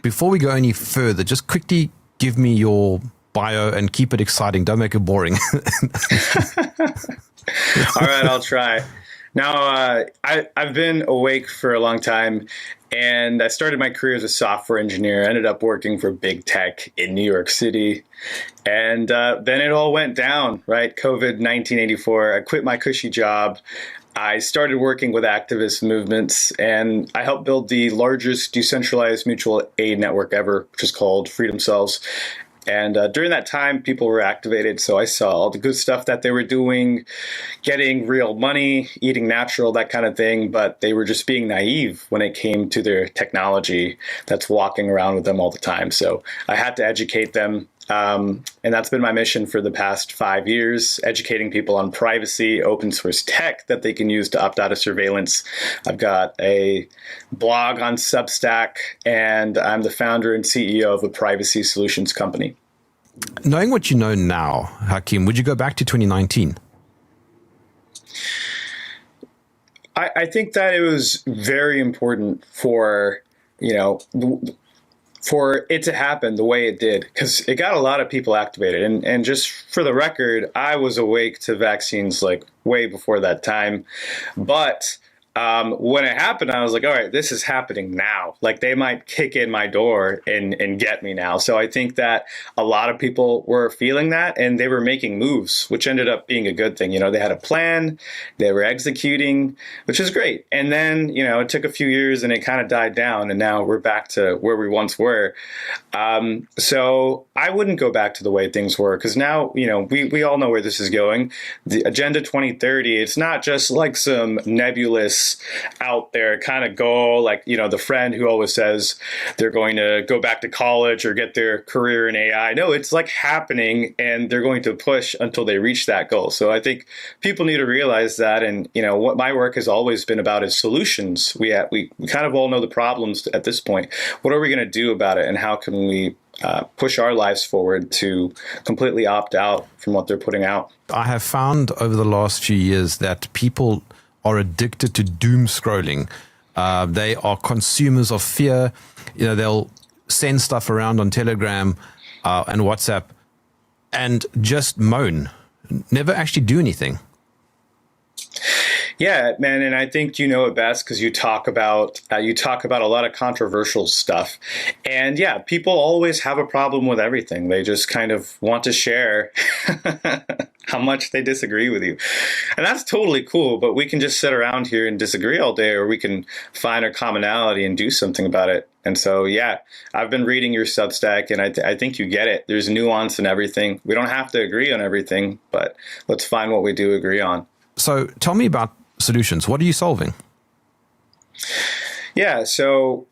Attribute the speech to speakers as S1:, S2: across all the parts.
S1: before we go any further, just quickly give me your bio and keep it exciting. Don't make it boring.
S2: All right, I'll try. Now, I've been awake for a long time, and I started my career as a software engineer. I ended up working for big tech in New York City. And then it all went down, right? COVID 1984. I quit my cushy job. I started working with activist movements, and I helped build the largest decentralized mutual aid network ever, which is called Freedom Cells. And during that time, people were activated. So I saw all the good stuff that they were doing, getting real money, eating natural, that kind of thing. But they were just being naive when it came to their technology that's walking around with them all the time. So I had to educate them. And that's been my mission for the past 5 years, educating people on privacy, open source tech that they can use to opt out of surveillance. I've got a blog on Substack, and I'm the founder and CEO of a privacy solutions company.
S1: Knowing what you know now, Hakeem, would you go back to 2019?
S2: I think that it was very important for, for it to happen the way it did, because it got a lot of people activated. And just for the record, I was awake to vaccines like way before that time. But when it happened, I was like, all right, this is happening now. Like, they might kick in my door and get me now. So I think that a lot of people were feeling that, and they were making moves, which ended up being a good thing. They had a plan, they were executing, which is great. And then, it took a few years and it kind of died down, and now we're back to where we once were. So I wouldn't go back to the way things were, because now, we all know where this is going. The Agenda 2030, it's not just like some nebulous out there kind of goal, like, the friend who always says they're going to go back to college or get their career in AI. No, it's like happening, and they're going to push until they reach that goal. So I think people need to realize that. And, what my work has always been about is solutions. We kind of all know the problems at this point. What are we going to do about it? And how can we push our lives forward to completely opt out from what they're putting out?
S1: I have found over the last few years that people are addicted to doom scrolling. They are consumers of fear. They'll send stuff around on Telegram and WhatsApp and just moan, never actually do anything.
S2: Yeah, man, and I think you know it best because you talk about a lot of controversial stuff, and yeah, people always have a problem with everything. They just kind of want to share how much they disagree with you, and that's totally cool. But we can just sit around here and disagree all day, or we can find a commonality and do something about it. And so, yeah, I've been reading your Substack, and I think you get it. There's nuance in everything. We don't have to agree on everything, but let's find what we do agree on.
S1: So tell me about solutions. What are you solving?
S2: Yeah, so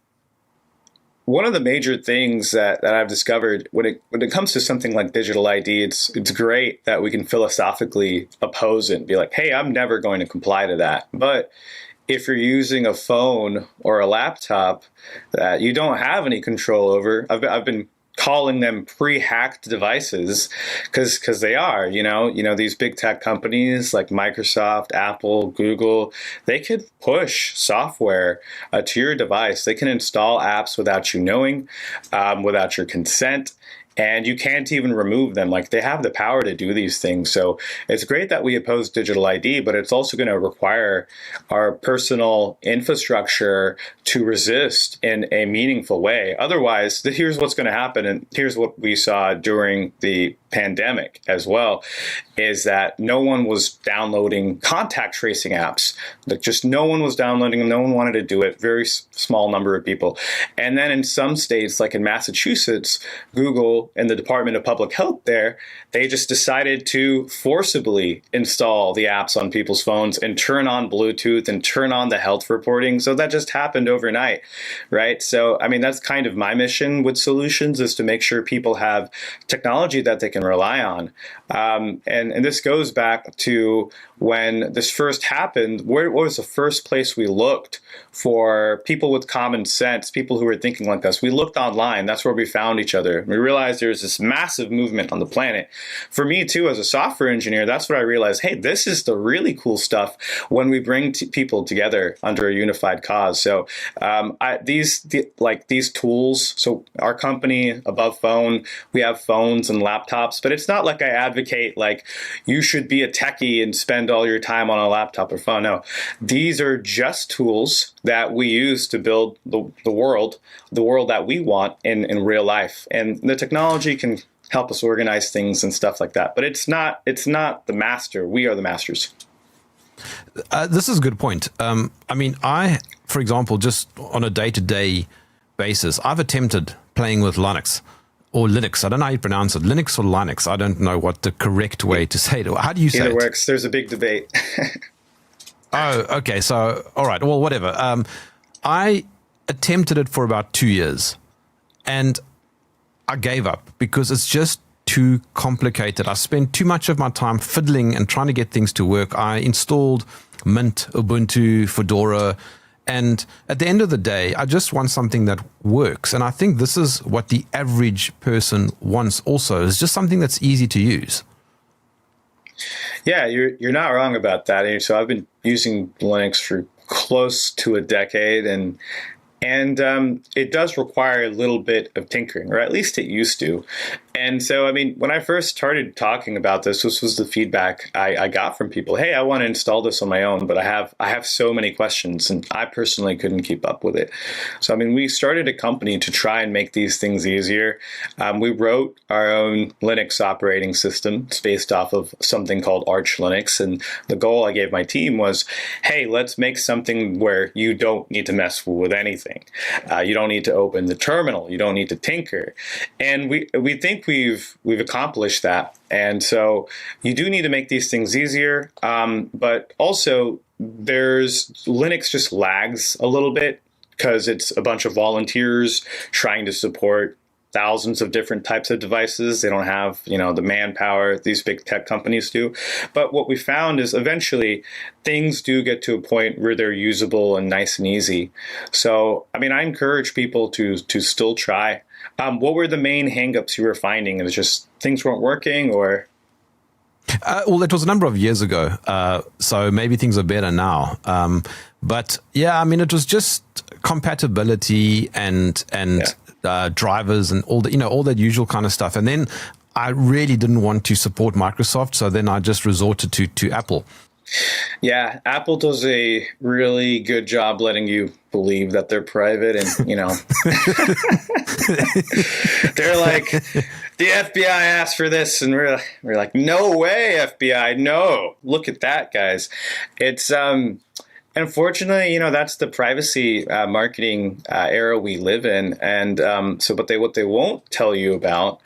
S2: one of the major things that I've discovered when it comes to something like digital ID, it's great that we can philosophically oppose it and be like, hey, I'm never going to comply to that. But if you're using a phone or a laptop that you don't have any control over, I've been calling them pre-hacked devices because they are, these big tech companies like Microsoft, Apple, Google, they could push software to your device. They can install apps without you knowing, without your consent. And you can't even remove them. Like, they have the power to do these things. So it's great that we oppose digital ID, but it's also going to require our personal infrastructure to resist in a meaningful way. Otherwise, here's what's going to happen. And here's what we saw during the pandemic as well, is that no one was downloading contact tracing apps. Like, just no one was downloading them. No one wanted to do it. Very small number of people. And then in some states, like in Massachusetts, Google and the Department of Public Health there, they just decided to forcibly install the apps on people's phones and turn on Bluetooth and turn on the health reporting. So that just happened overnight, right? So, I mean, that's kind of my mission with solutions, is to make sure people have technology that they can rely on. And this goes back to when this first happened. What was the first place we looked for people with common sense, people who were thinking like us? We looked online. That's where we found each other. We realized there's this massive movement on the planet. For me, too, as a software engineer, that's what I realized. Hey, this is the really cool stuff when we bring people together under a unified cause. So these tools, so our company, Above Phone, we have phones and laptops, but it's not like I advocate like you should be a techie and spend all your time on a laptop or phone. No, these are just tools that we use to build the world that we want in real life. And the technology can help us organize things and stuff like that. But it's not the master. We are the masters.
S1: This is a good point. I mean, for example, just on a day-to-day basis, I've attempted playing with Linux or Linux. I don't know how you pronounce it. Linux or Linux. I don't know what the correct way to say it. How do you say it?
S2: Either works. There's a big debate.
S1: Oh, okay. So, all right. Well, whatever. I attempted it for about 2 years and I gave up because it's just too complicated. I spent too much of my time fiddling and trying to get things to work. I installed Mint, Ubuntu, Fedora, and at the end of the day, I just want something that works. And I think this is what the average person wants also, is just something that's easy to use.
S2: Yeah, you're not wrong about that. So I've been using Linux for close to a decade, and it does require a little bit of tinkering, or at least it used to. And so, I mean, when I first started talking about this was the feedback I got from people. Hey, I want to install this on my own, but I have so many questions, and I personally couldn't keep up with it. So, I mean, we started a company to try and make these things easier. We wrote our own Linux operating system. It's based off of something called Arch Linux. And the goal I gave my team was, hey, let's make something where you don't need to mess with anything. You don't need to open the terminal. You don't need to tinker. And we think we've accomplished that. And so you do need to make these things easier. But also Linux just lags a little bit because it's a bunch of volunteers trying to support thousands of different types of devices. They don't have, the manpower these big tech companies do. But what we found is eventually things do get to a point where they're usable and nice and easy. So, I mean, I encourage people to still try. What were the main hangups you were finding? It was just things weren't working, or?
S1: Well, it was a number of years ago, so maybe things are better now. But yeah, I mean, it was just compatibility and drivers and all that usual kind of stuff. And then I really didn't want to support Microsoft, so then I just resorted to Apple.
S2: Yeah, Apple does a really good job letting you believe that they're private, and they're like, the FBI asked for this, and we're like, no way, FBI, no, look at that, guys. It's unfortunately, that's the privacy marketing era we live in, and so what they won't tell you about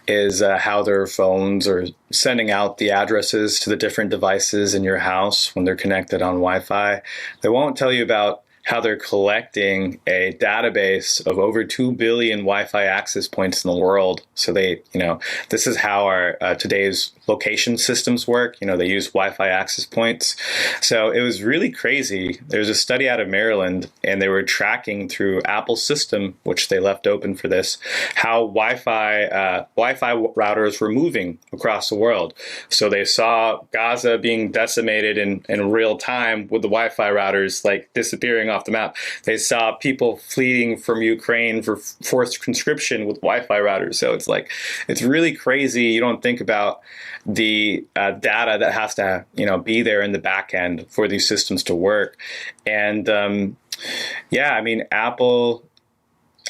S2: is how their phones are sending out the addresses to the different devices in your house when they're connected on Wi-Fi. They won't tell you about how they're collecting a database of over 2 billion Wi-Fi access points in the world. So this is how our today's location systems work. They use Wi-Fi access points. So it was really crazy. There's a study out of Maryland, and they were tracking through Apple's system, which they left open for this, how Wi-Fi routers were moving across the world. So they saw Gaza being decimated in real time with the Wi-Fi routers like disappearing off the map. They saw people fleeing from Ukraine for forced conscription with Wi-Fi routers. So it's really crazy. You don't think about the data that has to be there in the back end for these systems to work. And I mean, Apple,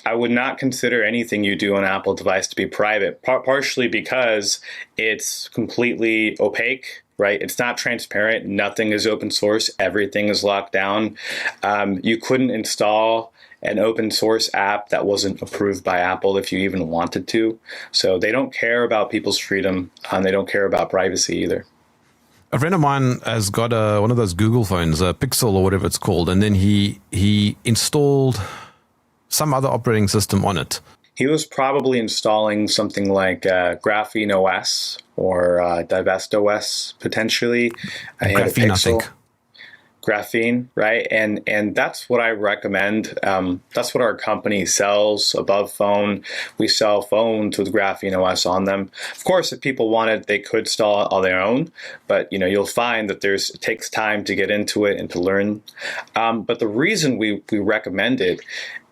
S2: I would not consider anything you do on an Apple device to be private, partially because it's completely opaque. Right? It's not transparent. Nothing is open source. Everything is locked down. You couldn't install an open source app that wasn't approved by Apple if you even wanted to. So they don't care about people's freedom, and they don't care about privacy either.
S1: A friend of mine has got one of those Google phones, a Pixel or whatever it's called, and then he installed some other operating system on it.
S2: He was probably installing something like Graphene OS or Divest OS potentially. I had a
S1: Graphene, I
S2: Pixel.
S1: think.
S2: Graphene, right? And that's what I recommend. That's what our company sells above phone. We sell phones with Graphene OS on them. Of course, if people wanted, they could install it on their own, but you'll find that it takes time to get into it and to learn. But the reason we recommend it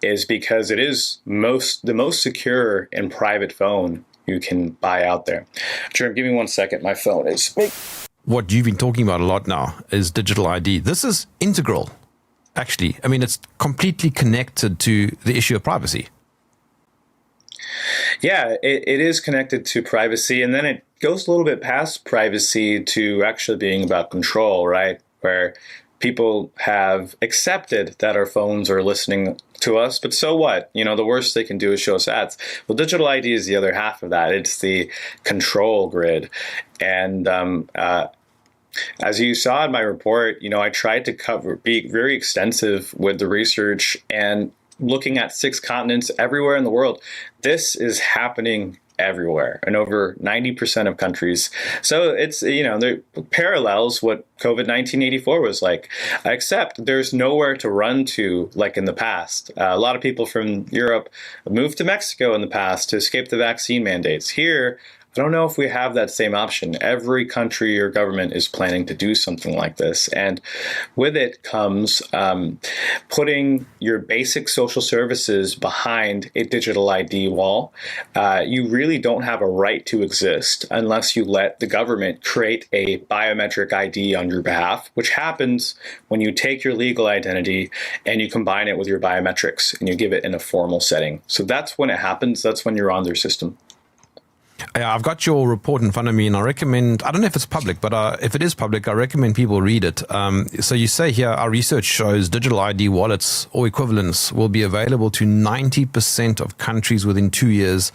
S2: is because it is the most secure and private phone you can buy out there. Jerm, give me 1 second. My phone is.
S1: What you've been talking about a lot now is digital ID. This is integral, actually. I mean, it's completely connected to the issue of privacy.
S2: Yeah, it is connected to privacy, and then it goes a little bit past privacy to actually being about control, right? Where people have accepted that our phones are listening to us, but so what? The worst they can do is show us ads. Well, digital ID is the other half of that. It's the control grid. And as you saw in my report, I tried to be very extensive with the research and looking at 6 continents everywhere in the world. This is happening everywhere in over 90% of countries. So it's, there parallels what COVID-19 84 was like, except there's nowhere to run to like in the past. A lot of people from Europe moved to Mexico in the past to escape the vaccine mandates. Here, I don't know if we have that same option. Every country or government is planning to do something like this. And with it comes putting your basic social services behind a digital ID wall. You really don't have a right to exist unless you let the government create a biometric ID on your behalf, which happens when you take your legal identity and you combine it with your biometrics and you give it in a formal setting. So that's when it happens. That's when you're on their system.
S1: I've got your report in front of me, and I recommend, I don't know if it's public, but if it is public, I recommend people read it. So you say here, our research shows digital ID wallets or equivalents will be available to 90% of countries within 2 years,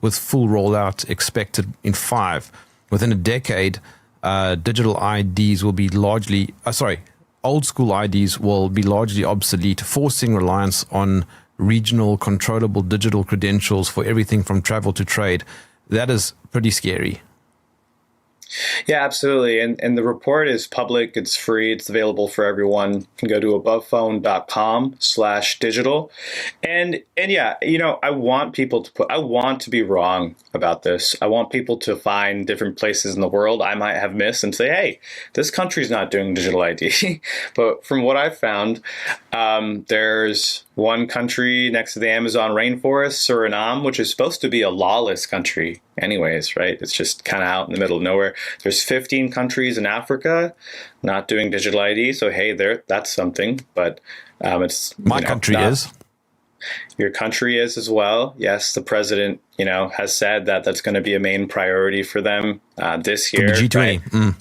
S1: with full rollout expected in 5. Within a decade, digital IDs will be old school IDs will be largely obsolete, forcing reliance on regional controllable digital credentials for everything from travel to trade. That is pretty scary.
S2: Yeah, absolutely. And the report is public. It's free. It's available for everyone. You can go to abovephone.com/digital. And yeah, I want to be wrong about this. I want people to find different places in the world I might have missed and say, hey, this country's not doing digital ID. But from what I've found, there's one country next to the Amazon rainforest, Suriname, which is supposed to be a lawless country anyways, right? It's just kind of out in the middle of nowhere. There's 15 countries in Africa not doing digital ID. So, hey, that's something. But it's
S1: my country is.
S2: Your country is as well. Yes, the president, has said that that's going to be a main priority for them this year.
S1: For the G20.
S2: Right?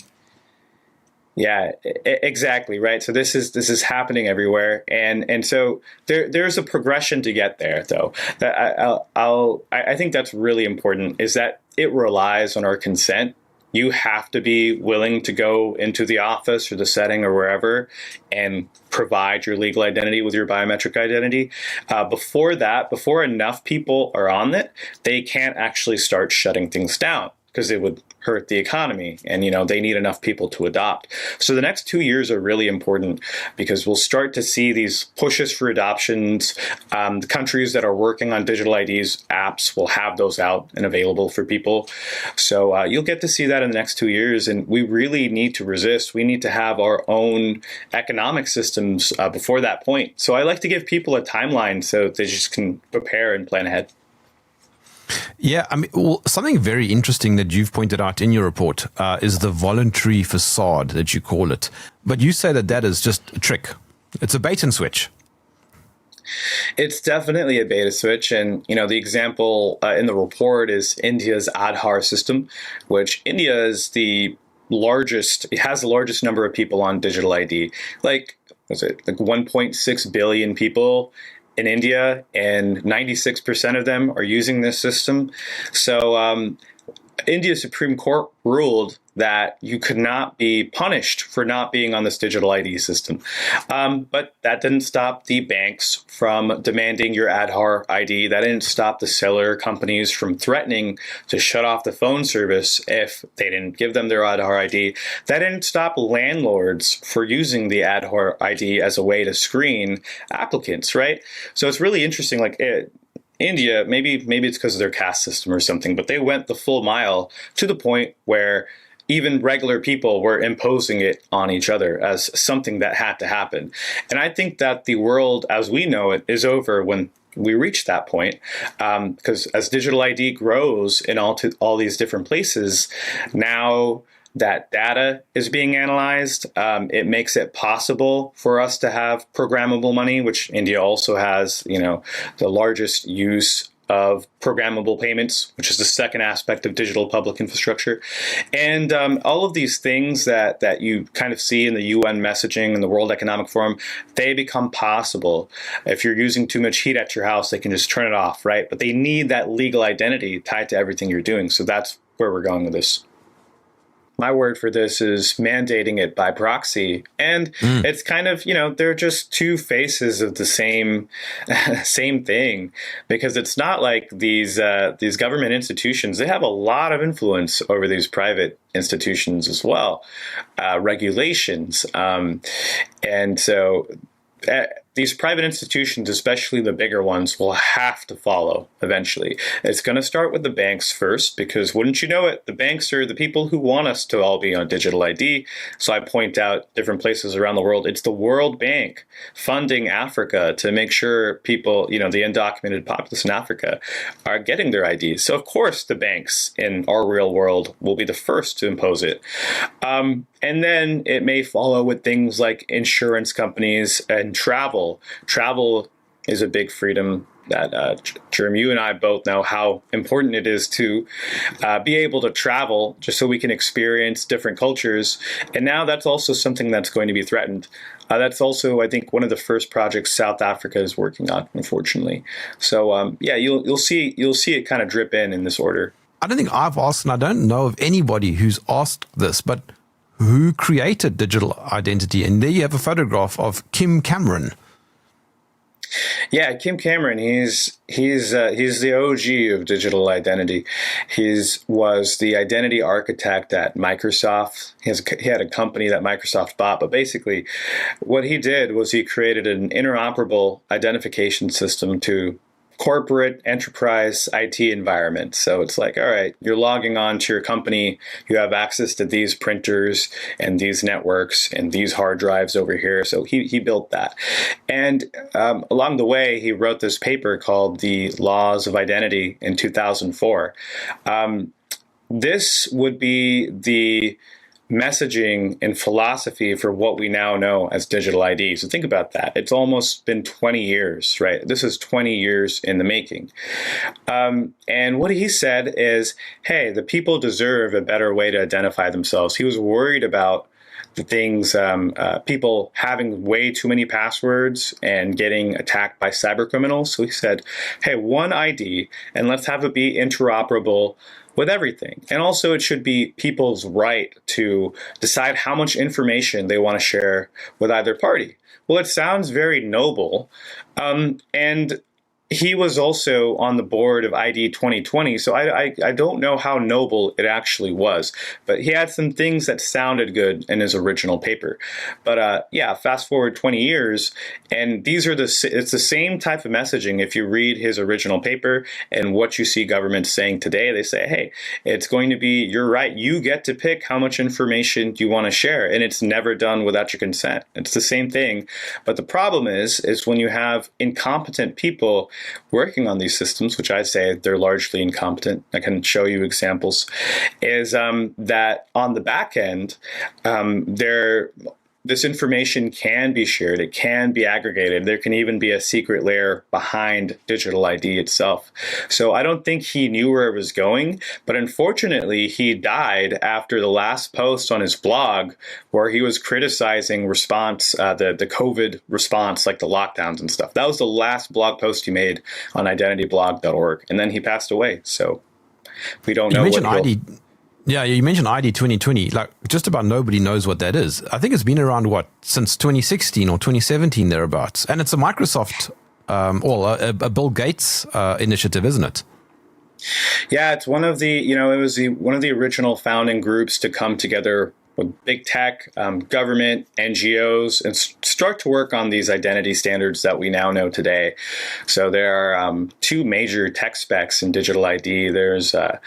S2: Yeah, exactly. Right. So this is happening everywhere. And so there's a progression to get there, though. That I think that's really important, is that it relies on our consent. You have to be willing to go into the office or the setting or wherever and provide your legal identity with your biometric identity. Before enough people are on it, they can't actually start shutting things down, because it would hurt the economy, and they need enough people to adopt. So the next 2 years are really important, because we'll start to see these pushes for adoptions. The countries that are working on digital IDs apps will have those out and available for people. So you'll get to see that in the next 2 years, and we really need to resist. We need to have our own economic systems before that point. So I like to give people a timeline so they just can prepare and plan ahead.
S1: Yeah, I mean, something very interesting that you've pointed out in your report is the voluntary facade that you call it. But you say that is just a trick. It's a bait and switch.
S2: It's definitely a beta switch. And, the example in the report is India's Aadhaar system, which India is it has the largest number of people on digital ID. Like 1.6 billion people in India, and 96% of them are using this system. So India's Supreme Court ruled that you could not be punished for not being on this digital ID system. But that didn't stop the banks from demanding your Aadhaar ID. That didn't stop the cellular companies from threatening to shut off the phone service if they didn't give them their Aadhaar ID. That didn't stop landlords for using the Aadhaar ID as a way to screen applicants, right? So it's really interesting, India, maybe it's because of their caste system or something, but they went the full mile to the point where even regular people were imposing it on each other as something that had to happen. And I think that the world as we know it is over when we reach that point, because as digital ID grows in all these different places, now that data is being analyzed, it makes it possible for us to have programmable money, which India also has, the largest use of programmable payments, which is the second aspect of digital public infrastructure. And all of these things that you kind of see in the UN messaging and the World Economic Forum, they become possible. If you're using too much heat at your house, they can just turn it off, right? But they need that legal identity tied to everything you're doing. So that's where we're going with this. My word for this is mandating it by proxy. And it's kind of, they're just two faces of the same thing, because it's not like these government institutions, they have a lot of influence over these private institutions as well, regulations. And so these private institutions, especially the bigger ones, will have to follow eventually. It's going to start with the banks first, because wouldn't you know it, the banks are the people who want us to all be on digital ID. So I point out different places around the world. It's the World Bank funding Africa to make sure people, the undocumented populace in Africa, are getting their IDs. So of course the banks in our real world will be the first to impose it. And then it may follow with things like insurance companies and travel. Travel is a big freedom that, Jerm, you and I both know how important it is to be able to travel just so we can experience different cultures. And now that's also something that's going to be threatened. That's also, I think, one of the first projects South Africa is working on, unfortunately. So, you'll see it kind of drip in this order.
S1: I don't think I've asked, and I don't know of anybody who's asked this, but who created digital identity? And there you have a photograph of Kim Cameron.
S2: Yeah, Kim Cameron, he's the OG of digital identity. He was the identity architect at Microsoft. He had a company that Microsoft bought, but basically what he did was he created an interoperable identification system to corporate enterprise IT environment. So it's like, all right, you're logging on to your company, you have access to these printers and these networks and these hard drives over here. So he built that. And along the way, he wrote this paper called The Laws of Identity in 2004. This would be the messaging and philosophy for what we now know as digital ID. So think about that. It's almost been 20 years, right? This is 20 years in the making. And what he said is, hey, the people deserve a better way to identify themselves. He was worried about the things, people having way too many passwords and getting attacked by cyber criminals. So he said, hey, one ID, and let's have it be interoperable with everything. And also it should be people's right to decide how much information they want to share with either party. Well, it sounds very noble. And he was also on the board of ID 2020, so I don't know how noble it actually was, but he had some things that sounded good in his original paper. But fast forward 20 years, and it's the same type of messaging. If you read his original paper and what you see governments saying today, they say, hey, it's going to be, you're right, you get to pick how much information you want to share, and it's never done without your consent. It's the same thing, but the problem is when you have incompetent people working on these systems, which I say they're largely incompetent, I can show you examples, is that on the back end, this information can be shared, it can be aggregated, there can even be a secret layer behind digital ID itself. So I don't think he knew where it was going, but unfortunately he died after the last post on his blog where he was criticizing the COVID response, like the lockdowns and stuff. That was the last blog post he made on identityblog.org, and then he passed away. So we don't know what
S1: ID. Yeah, you mentioned ID 2020. Like, just about nobody knows what that is. I think it's been around, since 2016 or 2017 thereabouts. And it's a Microsoft, a Bill Gates initiative, isn't it?
S2: Yeah, it's one of the, it was one of the original founding groups to come together with big tech, government, NGOs, and start to work on these identity standards that we now know today. So there are two major tech specs in digital ID. There's the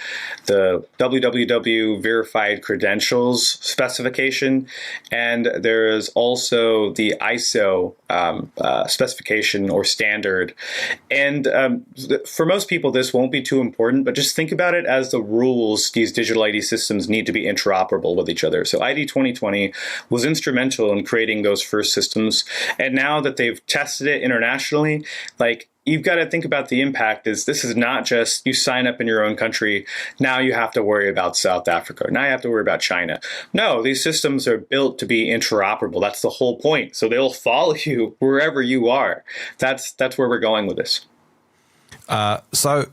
S2: www verified credentials specification, and there is also the ISO specification or standard. And for most people, this won't be too important, but just think about it as the rules these digital ID systems need to be interoperable with each other. So ID 2020 was instrumental in creating those first systems. And now that they've tested it internationally, you've got to think about the impact. This is not just you sign up in your own country. Now you have to worry about South Africa. Now you have to worry about China. No, these systems are built to be interoperable. That's the whole point. So they'll follow you wherever you are. That's where we're going with this.
S1: So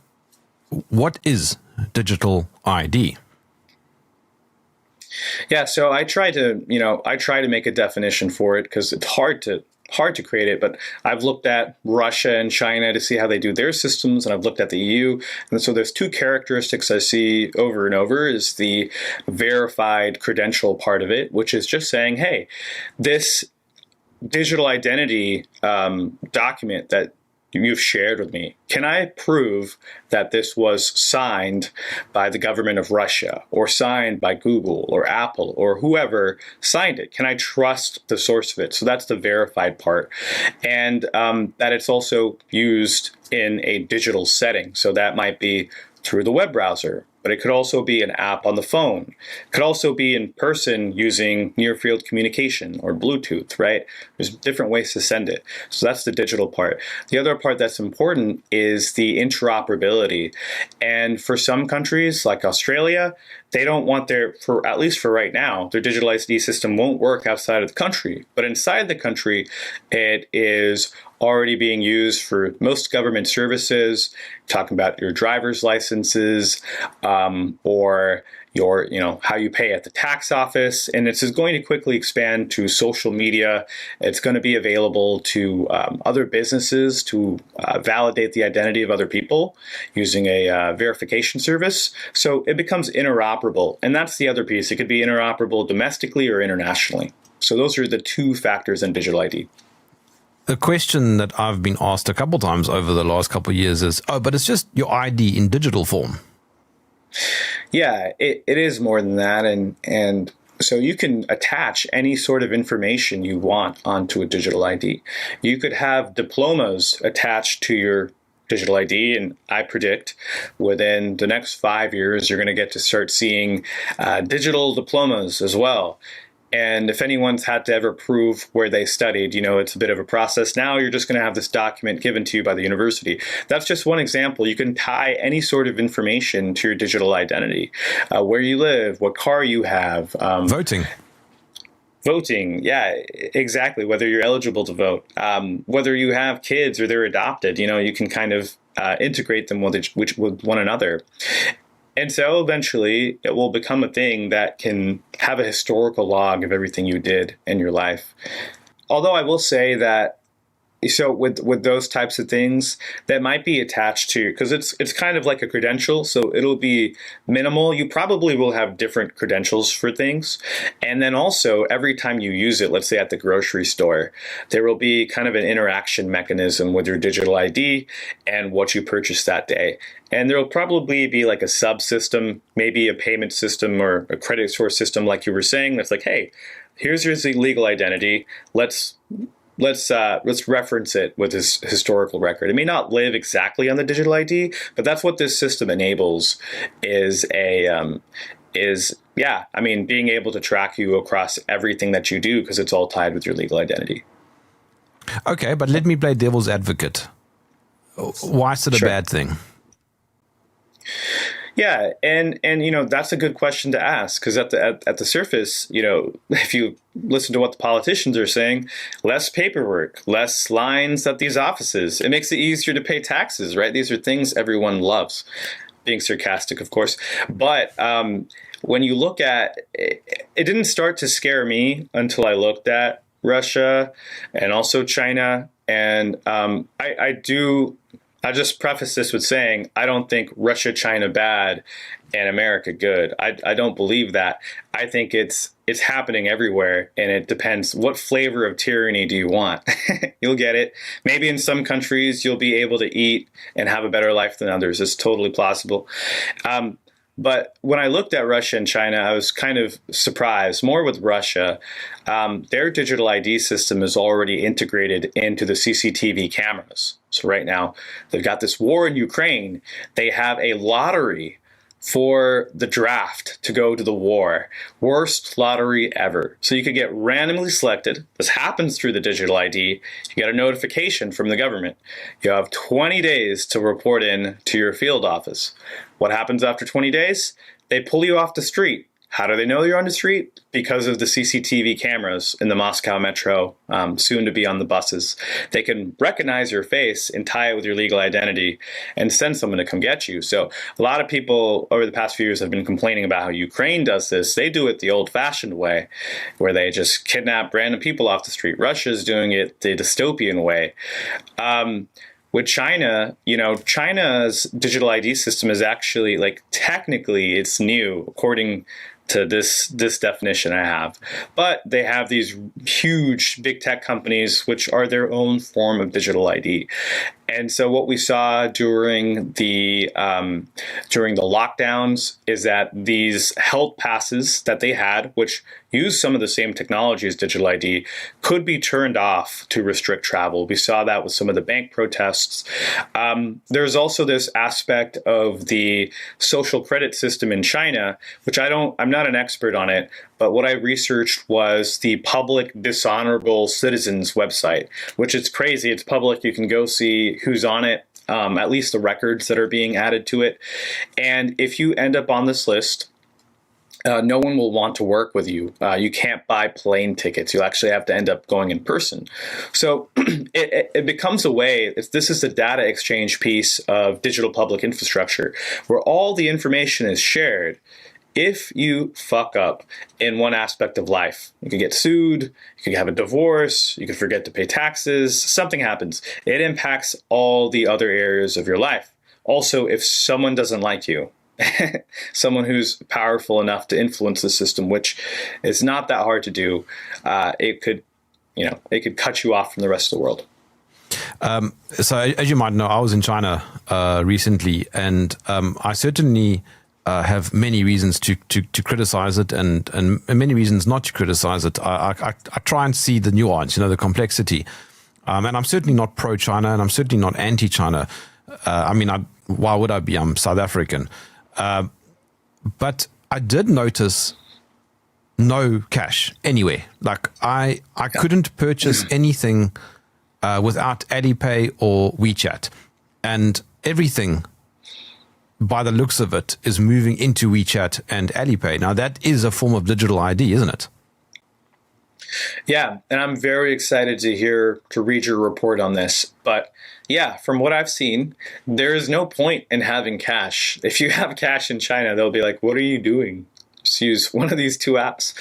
S1: what is digital ID?
S2: Yeah, so I try to make a definition for it because it's hard to create it, but I've looked at Russia and China to see how they do their systems, and I've looked at the EU. And so there's two characteristics I see over and over is the verified credential part of it, which is just saying, hey, this digital identity document that you've shared with me, can I prove that this was signed by the government of Russia or signed by Google or Apple or whoever signed it? Can I trust the source of it? So that's the verified part. And that it's also used in a digital setting. So that might be through the web browser, but it could also be an app on the phone. It could also be in person using near-field communication or Bluetooth, right? There's different ways to send it. So that's the digital part. The other part that's important is the interoperability. And for some countries like Australia, they don't want at least for right now, their digital ID system won't work outside of the country. But inside the country, it is already being used for most government services, talking about your driver's licenses, or your, how you pay at the tax office. And it's going to quickly expand to social media. It's going to be available to other businesses to validate the identity of other people using a verification service. So it becomes interoperable. And that's the other piece. It could be interoperable domestically or internationally. So those are the two factors in digital ID.
S1: A question that I've been asked a couple times over the last couple of years is, but it's just your ID in digital form.
S2: Yeah, it is more than that. And so you can attach any sort of information you want onto a digital ID. You could have diplomas attached to your digital ID, and I predict within the next 5 years, you're going to get to start seeing digital diplomas as well. And if anyone's had to ever prove where they studied, it's a bit of a process. Now you're just going to have this document given to you by the university. That's just one example. You can tie any sort of information to your digital identity, where you live, what car you have. Voting, yeah, exactly. Whether you're eligible to vote, whether you have kids or they're adopted, you can kind of integrate them with one another. And so eventually it will become a thing that can have a historical log of everything you did in your life. Although I will say that, so with those types of things that might be attached to, because it's kind of like a credential, so it'll be minimal. You probably will have different credentials for things. And then also every time you use it, let's say at the grocery store, there will be kind of an interaction mechanism with your digital ID and what you purchased that day. And there will probably be like a subsystem, maybe a payment system or a credit source system, like you were saying, that's like, hey, here's your legal identity. Let's reference it with this historical record. It may not live exactly on the digital ID, but that's what this system enables being able to track you across everything that you do because it's all tied with your legal identity.
S1: Okay, but let me play devil's advocate. Why is it a bad thing?
S2: Yeah, and that's a good question to ask because at the surface, if you listen to what the politicians are saying, less paperwork, less lines at these offices. It makes it easier to pay taxes, right? These are things everyone loves. Being sarcastic, of course, but when you look at it, it didn't start to scare me until I looked at Russia and also China. And I just preface this with saying I don't think Russia, China bad and America good. I don't believe that. I think it's happening everywhere, and it depends. What flavor of tyranny do you want? You'll get it. Maybe in some countries you'll be able to eat and have a better life than others. It's totally plausible. But when I looked at Russia and China, I was kind of surprised. More with Russia, their digital ID system is already integrated into the CCTV cameras. So right now, they've got this war in Ukraine. They have a lottery for the draft to go to the war. Worst lottery ever. So you could get randomly selected. This happens through the digital ID. You get a notification from the government. You have 20 days to report in to your field office. What happens after 20 days? They pull you off the street. How do they know you're on the street? Because of the CCTV cameras in the Moscow metro, soon to be on the buses. They can recognize your face and tie it with your legal identity and send someone to come get you. So a lot of people over the past few years have been complaining about how Ukraine does this. They do it the old-fashioned way, where they just kidnap random people off the street. Russia's doing it the dystopian way. With China, China's digital ID system is actually, like, technically it's new, according to this definition I have. But they have these huge big tech companies which are their own form of digital ID. And so what we saw during the lockdowns is that these health passes that they had, which use some of the same technology as digital ID, could be turned off to restrict travel. We saw that with some of the bank protests. There's also this aspect of the social credit system in China, which I'm not an expert on it, but what I researched was the public dishonorable citizens website, which is crazy. It's public. You can go see who's on it, at least the records that are being added to it. And if you end up on this list, no one will want to work with you. You can't buy plane tickets. You'll actually have to end up going in person. So it becomes a way, this is the data exchange piece of digital public infrastructure, where all the information is shared. If you fuck up in one aspect of life, you could get sued, you could have a divorce, you could forget to pay taxes, something happens. It impacts all the other areas of your life. Also, if someone doesn't like you, someone who's powerful enough to influence the system, which is not that hard to do, it could cut you off from the rest of the world.
S1: So as you might know, I was in China recently, and I certainly have many reasons to criticize it and many reasons not to criticize it. I try and see the nuance, the complexity. And I'm certainly not pro-China, and I'm certainly not anti-China. Why would I be? I'm South African. But I did notice no cash anywhere. Like I couldn't purchase anything without Alipay or WeChat. And everything, by the looks of it, is moving into WeChat and Alipay. Now, that is a form of digital ID, isn't it?
S2: Yeah, and I'm very excited to read your report on this. But yeah, from what I've seen, there is no point in having cash. If you have cash in China, they'll be like, what are you doing? Just use one of these two apps.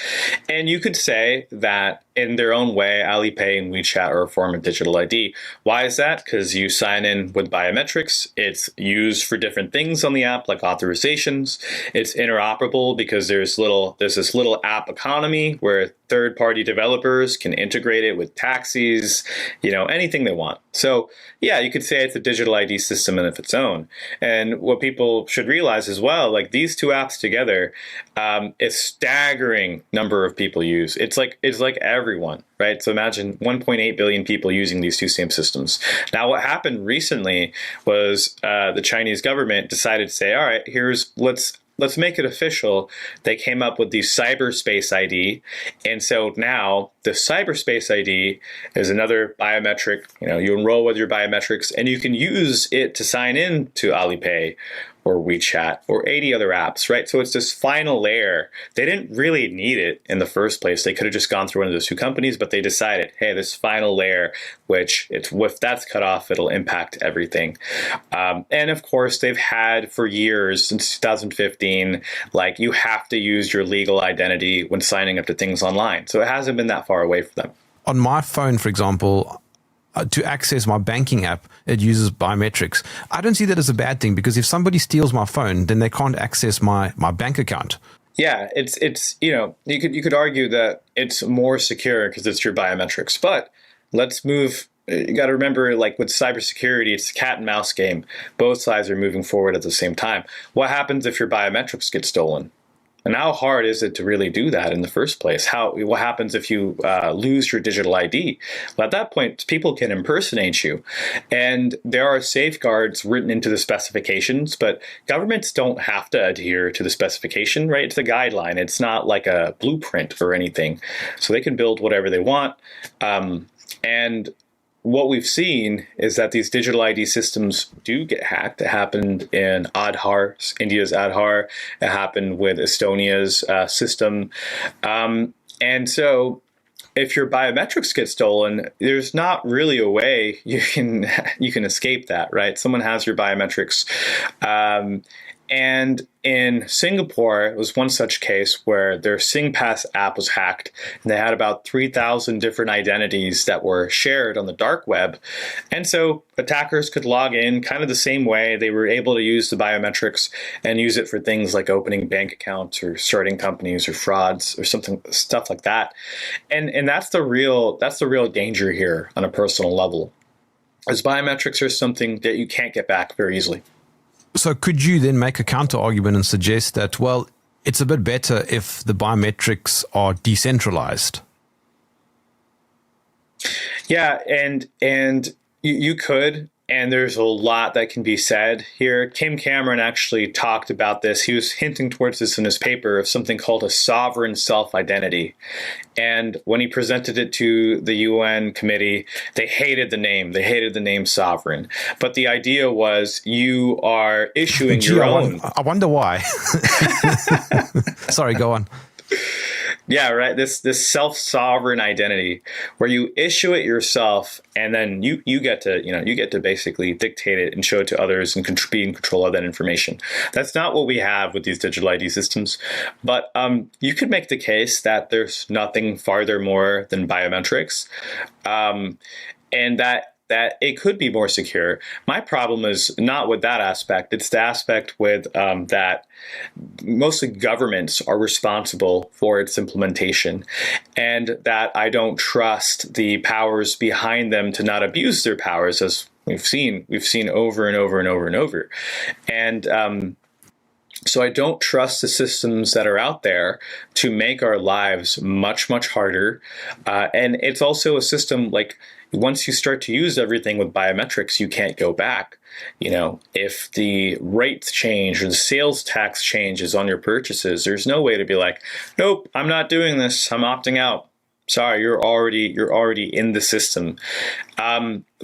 S2: And you could say that in their own way, Alipay and WeChat are a form of digital ID. Why is that? Because you sign in with biometrics. It's used for different things on the app, like authorizations. It's interoperable because there's this little app economy where third-party developers can integrate it with taxis, anything they want. So yeah, you could say it's a digital ID system in of its own. And what people should realize as well, like these two apps together, a staggering number of people use. It's like everyone, right? So imagine 1.8 billion people using these two same systems. Now, what happened recently was the Chinese government decided to say, all right, let's make it official. They came up with the cyberspace ID. And so now the cyberspace ID is another biometric. You enroll with your biometrics and you can use it to sign in to Alipay or WeChat or 80 other apps, right? So it's this final layer. They didn't really need it in the first place. They could have just gone through one of those two companies, but they decided, hey, this final layer, which if that's cut off, it'll impact everything. And of course, they've had for years, since 2015, like you have to use your legal identity when signing up to things online. So it hasn't been that far away from them.
S1: On my phone, for example, to access my banking app, it uses biometrics. I don't see that as a bad thing, because if somebody steals my phone, then they can't access my bank account.
S2: Yeah, it's you could argue that it's more secure because it's your biometrics. But let's move. You got to remember, like with cybersecurity, it's a cat and mouse game. Both sides are moving forward at the same time. What happens if your biometrics get stolen? And how hard is it to really do that in the first place? What happens if you lose your digital ID? Well, at that point, people can impersonate you. And there are safeguards written into the specifications, but governments don't have to adhere to the specification, right? It's a guideline. It's not like a blueprint or anything. So they can build whatever they want. And what we've seen is that these digital ID systems do get hacked. It happened in Aadhaar, India's Aadhaar. It happened with Estonia's system. And so if your biometrics get stolen, there's not really a way you can escape that, right? Someone has your biometrics. And in Singapore, it was one such case where their SingPass app was hacked, and they had about 3,000 different identities that were shared on the dark web. And so attackers could log in kind of the same way. They were able to use the biometrics and use it for things like opening bank accounts or starting companies or frauds or stuff like that. And that's the real danger here on a personal level, as biometrics are something that you can't get back very easily.
S1: So could you then make a counter argument and suggest that, well, it's a bit better if the biometrics are decentralized?
S2: Yeah, and you could, and there's a lot that can be said here. Kim Cameron actually talked about this. He was hinting towards this in his paper of something called a sovereign self-identity. And when he presented it to the UN committee, they hated the name. They hated the name sovereign. But the idea was you are issuing your own.
S1: I wonder why. Sorry, go on.
S2: Yeah, right. This self-sovereign identity where you issue it yourself, and then you get to basically dictate it and show it to others and be in control of that information. That's not what we have with these digital ID systems. But you could make the case that there's nothing farther more than biometrics, and that it could be more secure. My problem is not with that aspect. It's the aspect with that mostly governments are responsible for its implementation, and that I don't trust the powers behind them to not abuse their powers, as we've seen over and over and over and over. And so I don't trust the systems that are out there to make our lives much, much harder. And it's also a system like, once you start to use everything with biometrics, you can't go back. If the rates change or the sales tax changes on your purchases, there's no way to be like, nope, I'm not doing this. I'm opting out. Sorry, you're already in the system.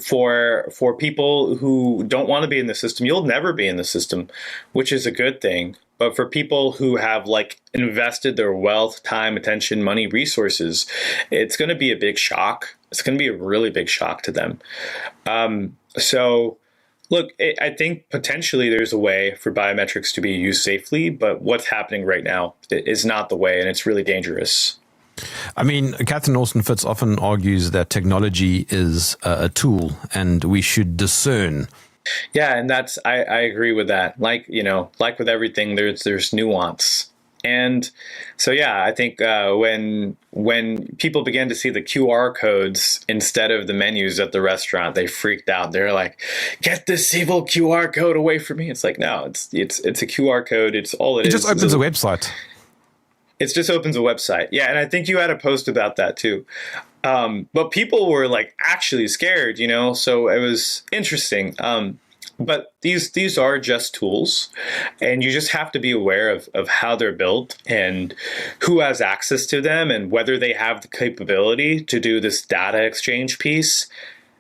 S2: For people who don't want to be in the system, you'll never be in the system, which is a good thing. But for people who have invested their wealth, time, attention, money, resources, it's going to be a big shock. It's going to be a really big shock to them. So look, I think potentially there's a way for biometrics to be used safely, but what's happening right now is not the way, and it's really dangerous.
S1: I mean, Catherine Austin-Fitz often argues that technology is a tool and we should discern.
S2: Yeah, and I agree with that. Like with everything, there's nuance. And so, yeah, I think when people began to see the QR codes instead of the menus at the restaurant, they freaked out. They're like, "Get this evil QR code away from me!" It's like, no, it's a QR code. It's all it is.
S1: It just opens a website.
S2: It just opens a website. Yeah, and I think you had a post about that too. But people were actually scared, so it was interesting. But these are just tools, and you just have to be aware of how they're built and who has access to them and whether they have the capability to do this data exchange piece.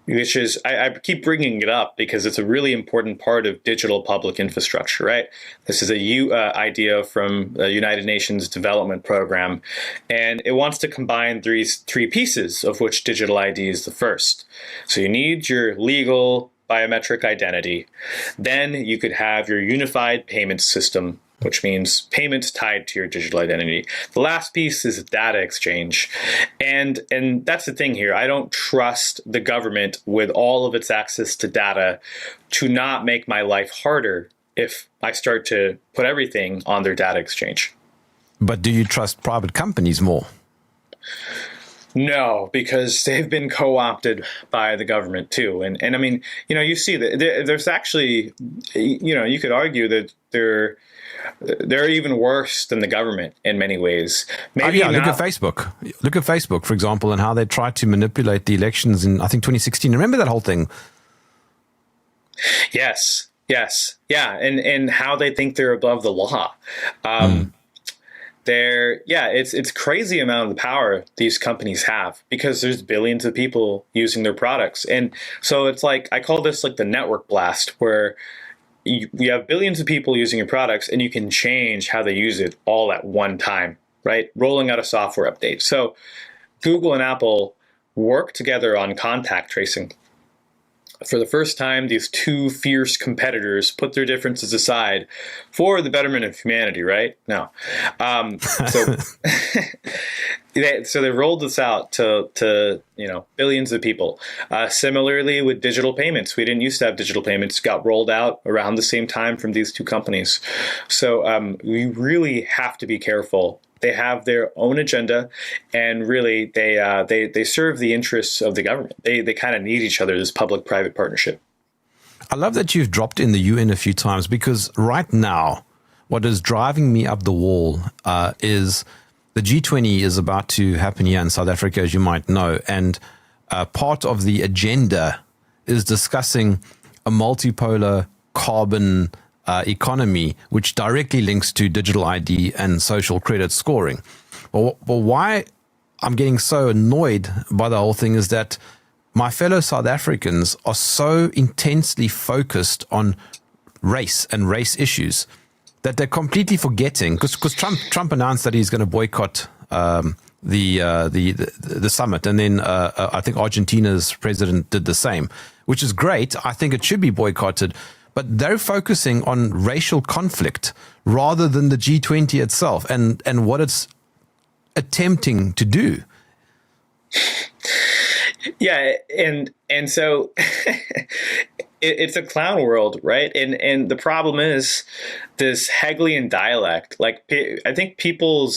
S2: which is, I keep bringing it up because it's a really important part of digital public infrastructure, right? This is a idea from the United Nations Development Program, and it wants to combine three pieces, of which digital ID is the first. So you need your legal biometric identity. Then you could have your unified payment system, which means payments tied to your digital identity. The last piece is data exchange. And that's the thing here. I don't trust the government with all of its access to data to not make my life harder if I start to put everything on their data exchange.
S1: But do you trust private companies more?
S2: No, because they've been co-opted by the government too. And I mean, you see that there's actually, you could argue that they're even worse than the government in many ways. Maybe
S1: look at Facebook. Look at Facebook, for example, and how they tried to manipulate the elections in, I think, 2016. Remember that whole thing?
S2: Yes. Yeah. And how they think they're above the law. It's crazy amount of the power these companies have because there's billions of people using their products. And so it's like, I call this like the network blast, where we have billions of people using your products and you can change how they use it all at one time, right? Rolling out a software update. So Google and Apple work together on contact tracing. For the first time, these two fierce competitors put their differences aside for the betterment of humanity, right? No. So they rolled this out to billions of people. Similarly with digital payments, we didn't used to have digital payments, got rolled out around the same time from these two companies. So we really have to be careful. They have their own agenda, and really they serve the interests of the government. They kind of need each other, this public-private partnership.
S1: I love that you've dropped in the UN a few times, because right now, what is driving me up the wall is the G20 is about to happen here in South Africa, as you might know, and part of the agenda is discussing a multipolar carbon economy, which directly links to digital ID and social credit scoring. But why I'm getting so annoyed by the whole thing is that my fellow South Africans are so intensely focused on race and race issues that they're completely forgetting, because Trump announced that he's going to boycott the summit, and then I think Argentina's president did the same, which is great. I think it should be boycotted. But they're focusing on racial conflict rather than the G20 itself and what it's attempting to do.
S2: Yeah, and so it's a clown world, right? And the problem is this Hegelian dialect. Like, I think people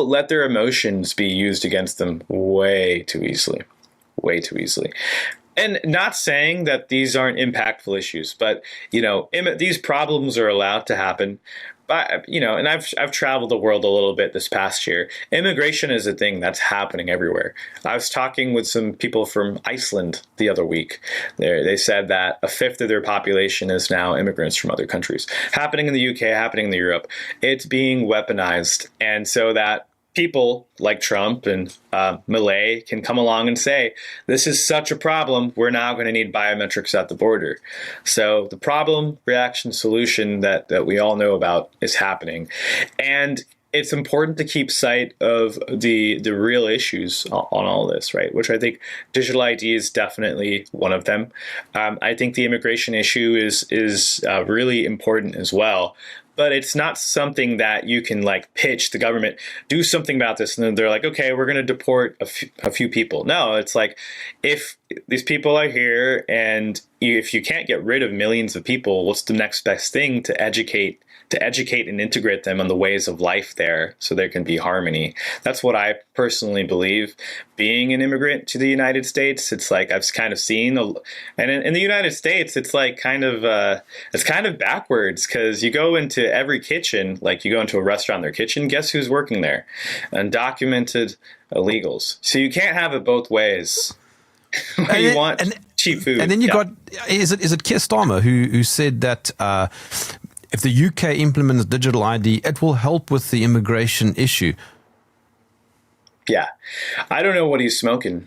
S2: let their emotions be used against them way too easily. And not saying that these aren't impactful issues, but these problems are allowed to happen. But and I've traveled the world a little bit this past year. Immigration is a thing that's happening everywhere. I was talking with some people from Iceland the other week. They said that a fifth of their population is now immigrants from other countries. Happening in the UK, happening in Europe. It's being weaponized, and so that people like Trump and Milei can come along and say, this is such a problem, we're now going to need biometrics at the border. So the problem, reaction, solution that we all know about is happening. And it's important to keep sight of the real issues on all this, right? Which I think digital ID is definitely one of them. I think the immigration issue is really important as well. But it's not something that you can pitch the government, do something about this. And then they're like, okay, we're going to deport a few people. No, it's like, if these people are here and if you can't get rid of millions of people, what's the next best thing to educate and integrate them on the ways of life there so there can be harmony? That's what I personally believe. Being an immigrant to the United States, it's like I've kind of seen, and in the United States, it's like it's kind of backwards, because you go into every kitchen, like you go into a restaurant, their kitchen, guess who's working there? Undocumented illegals. So you can't have it both ways. You want cheap food.
S1: And then you got, is it Keir Starmer who said that if the UK implements digital ID, it will help with the immigration issue?
S2: Yeah. I don't know what he's smoking.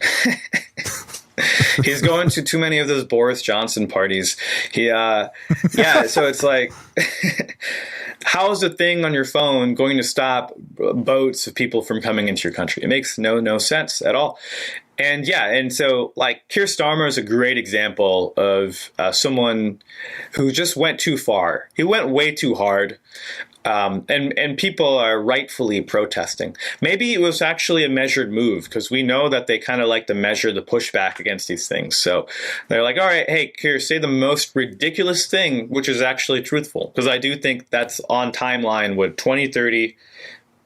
S2: He's going to too many of those Boris Johnson parties. Yeah. So it's like, how is a thing on your phone going to stop boats of people from coming into your country? It makes no sense at all. And yeah, and so like Keir Starmer is a great example of someone who just went too far. He went way too hard. And people are rightfully protesting. Maybe it was actually a measured move, because we know that they kind of like to measure the pushback against these things. So they're like, all right, hey, Keir, say the most ridiculous thing, which is actually truthful. Because I do think that's on timeline with 2030,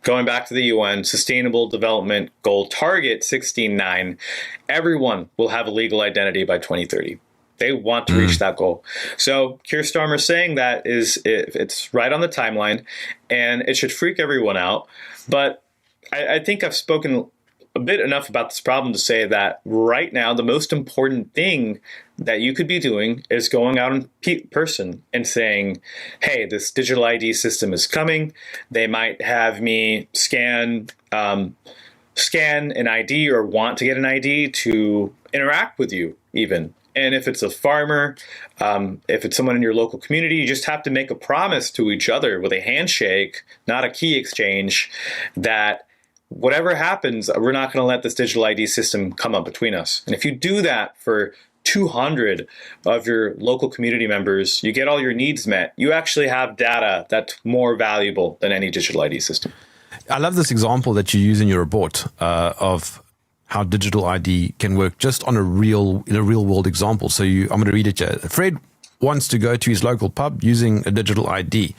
S2: going back to the UN, Sustainable Development Goal Target 16.9, everyone will have a legal identity by 2030. They want to reach that goal. So Keir Starmer saying that it's right on the timeline, and it should freak everyone out. But I think I've spoken a bit enough about this problem to say that right now, the most important thing that you could be doing is going out in person and saying, hey, this digital ID system is coming. They might have me scan an ID or want to get an ID to interact with you even. And if it's a farmer, if it's someone in your local community, you just have to make a promise to each other with a handshake, not a key exchange, that whatever happens, we're not going to let this digital ID system come up between us. And if you do that for 200 of your local community members, you get all your needs met. You actually have data that's more valuable than any digital ID system.
S1: I love this example that you use in your report of how digital ID can work just on a real world example. So I'm going to read it here. Fred wants to go to his local pub using a digital ID.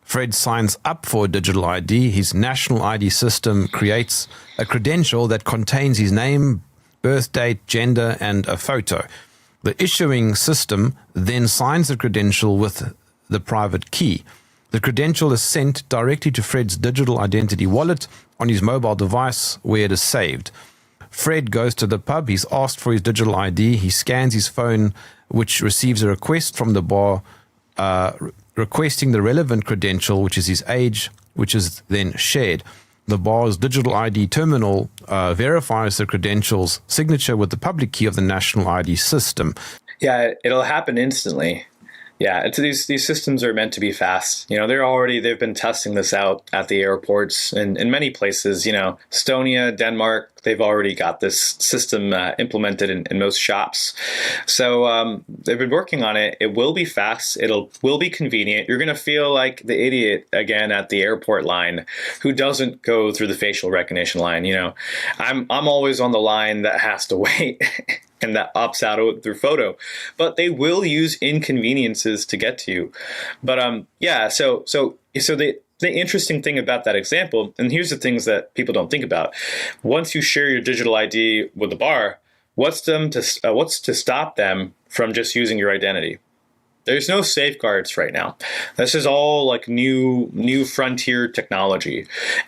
S1: Fred signs up for a digital ID. His national ID system creates a credential that contains his name, birth date, gender, and a photo. The issuing system then signs the credential with the private key. The credential is sent directly to Fred's digital identity wallet on his mobile device, where it is saved. Fred goes to the pub. He's asked for his digital ID. He scans his phone, which receives a request from the bar requesting the relevant credential, which is his age, which is then shared. The bar's digital ID terminal verifies the credential's signature with the public key of the national ID system.
S2: Yeah, it'll happen instantly. Yeah, these systems are meant to be fast. They've been testing this out at the airports and in many places. Estonia, Denmark, they've already got this system implemented in most shops. So they've been working on it. It will be fast. Will be convenient. You're going to feel like the idiot again at the airport line who doesn't go through the facial recognition line. I'm always on the line that has to wait. And that opts out through photo, but they will use inconveniences to get to you. But so the interesting thing about that example, and here's the things that people don't think about: once you share your digital ID with the bar, what's to stop them from just using your identity? There's no safeguards right now. This is all like new frontier technology,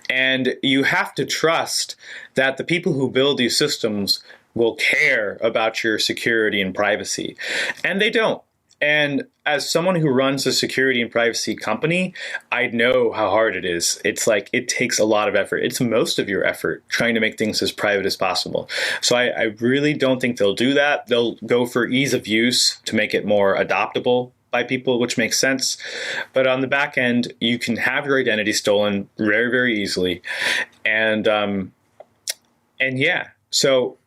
S2: and you have to trust that the people who build these systems will care about your security and privacy. And they don't. And as someone who runs a security and privacy company, I know how hard it is. It's like it takes a lot of effort. It's most of your effort trying to make things as private as possible. So I really don't think they'll do that. They'll go for ease of use to make it more adoptable by people, which makes sense. But on the back end, you can have your identity stolen very, very easily. And yeah, so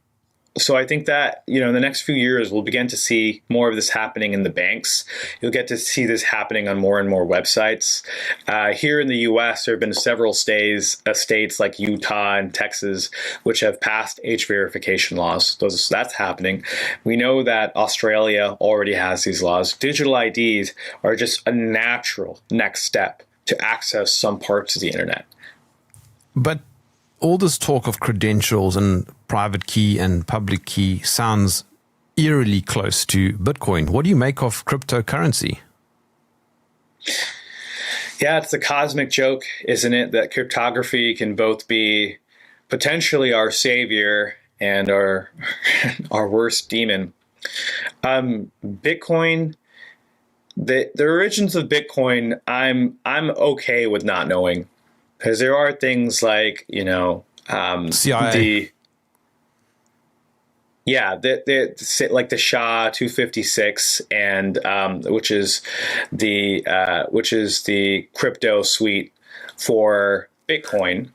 S2: I think that, in the next few years, we'll begin to see more of this happening in the banks. You'll get to see this happening on more and more websites. Here in the U.S., there have been several states like Utah and Texas, which have passed age verification laws. That's happening. We know that Australia already has these laws. Digital IDs are just a natural next step to access some parts of the internet.
S1: But all this talk of credentials and private key and public key sounds eerily close to Bitcoin. What do you make of cryptocurrency?
S2: Yeah, it's a cosmic joke, isn't it? That cryptography can both be potentially our savior and our worst demon. Bitcoin, the origins of Bitcoin, I'm okay with not knowing, because there are things like,
S1: CIA.
S2: Yeah, like the SHA-256, and which is the crypto suite for Bitcoin,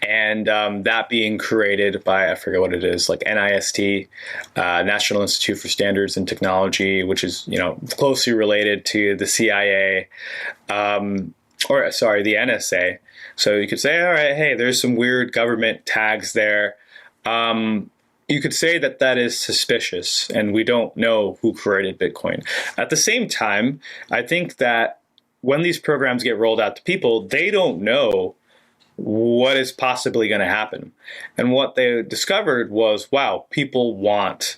S2: and that being created by, I forget what it is, like NIST, National Institute for Standards and Technology, which is, closely related to the CIA, or sorry, the NSA. So you could say, all right, hey, there's some weird government tags there. You could say that that is suspicious, and we don't know who created Bitcoin. At the same time, I think that when these programs get rolled out to people, they don't know what is possibly going to happen. And what they discovered was, wow, people want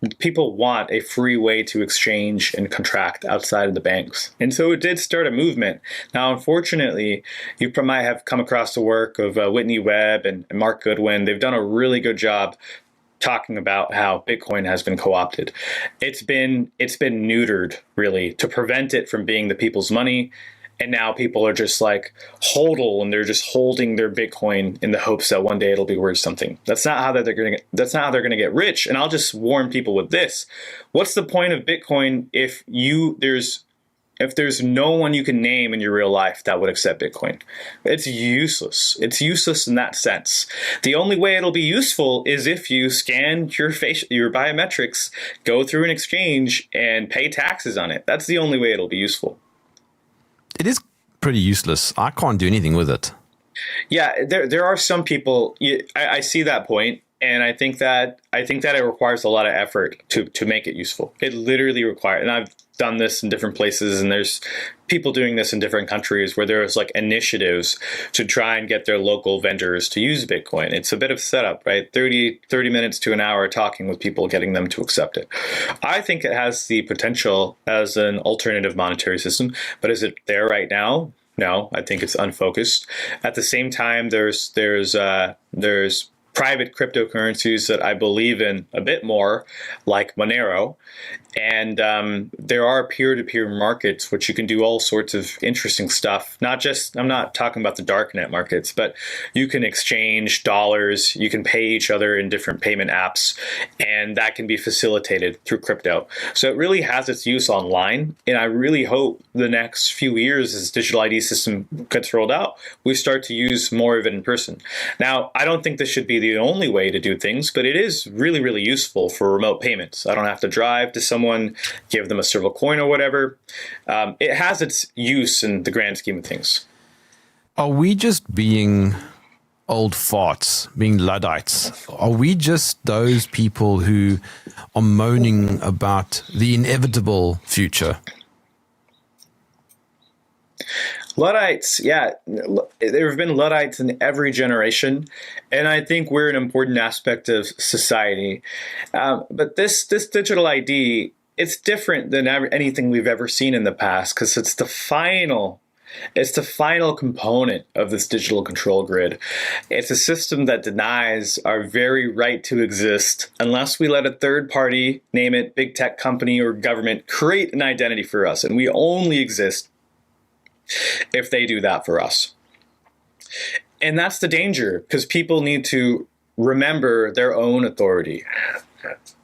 S2: a free way to exchange and contract outside of the banks. And so it did start a movement. Now, unfortunately, you might have come across the work of Whitney Webb and Mark Goodwin. They've done a really good job talking about how Bitcoin has been co-opted. It's been neutered, really, to prevent it from being the people's money. And now people are just like hodl, and they're just holding their Bitcoin in the hopes that one day it'll be worth something. That's not how they're going to get rich. And I'll just warn people with this: what's the point of Bitcoin if there's no one you can name in your real life that would accept Bitcoin? It's useless. It's useless in that sense. The only way it'll be useful is if you scan your biometrics, go through an exchange, and pay taxes on it. That's the only way it'll be useful.
S1: It is pretty useless. I can't do anything with it.
S2: Yeah, there are some people. I see that point, and I think that it requires a lot of effort to make it useful. It literally requires, and I've done this in different places, and there's people doing this in different countries where there's like initiatives to try and get their local vendors to use Bitcoin. It's a bit of setup, right? 30 minutes to an hour talking with people, getting them to accept it. I think it has the potential as an alternative monetary system, but is it there right now? No, I think it's unfocused. At the same time, there's private cryptocurrencies that I believe in a bit more, like Monero. And there are peer-to-peer markets, which you can do all sorts of interesting stuff. I'm not talking about the darknet markets, but you can exchange dollars, you can pay each other in different payment apps, and that can be facilitated through crypto. So it really has its use online. And I really hope the next few years, as digital ID system gets rolled out, we start to use more of it in person. Now, I don't think this should be the only way to do things, but it is really, really useful for remote payments. I don't have to drive to someone, give them a silver coin or whatever. It has its use in the grand scheme of things.
S1: Are we just being old farts, being Luddites? Are we just those people who are moaning about the inevitable future?
S2: Luddites, yeah, there have been Luddites in every generation, and I think we're an important aspect of society. But this digital ID, it's different than anything we've ever seen in the past, because it's the final component of this digital control grid. It's a system that denies our very right to exist unless we let a third party, name it big tech company or government, create an identity for us, and we only exist if they do that for us. And that's the danger, because people need to remember their own authority.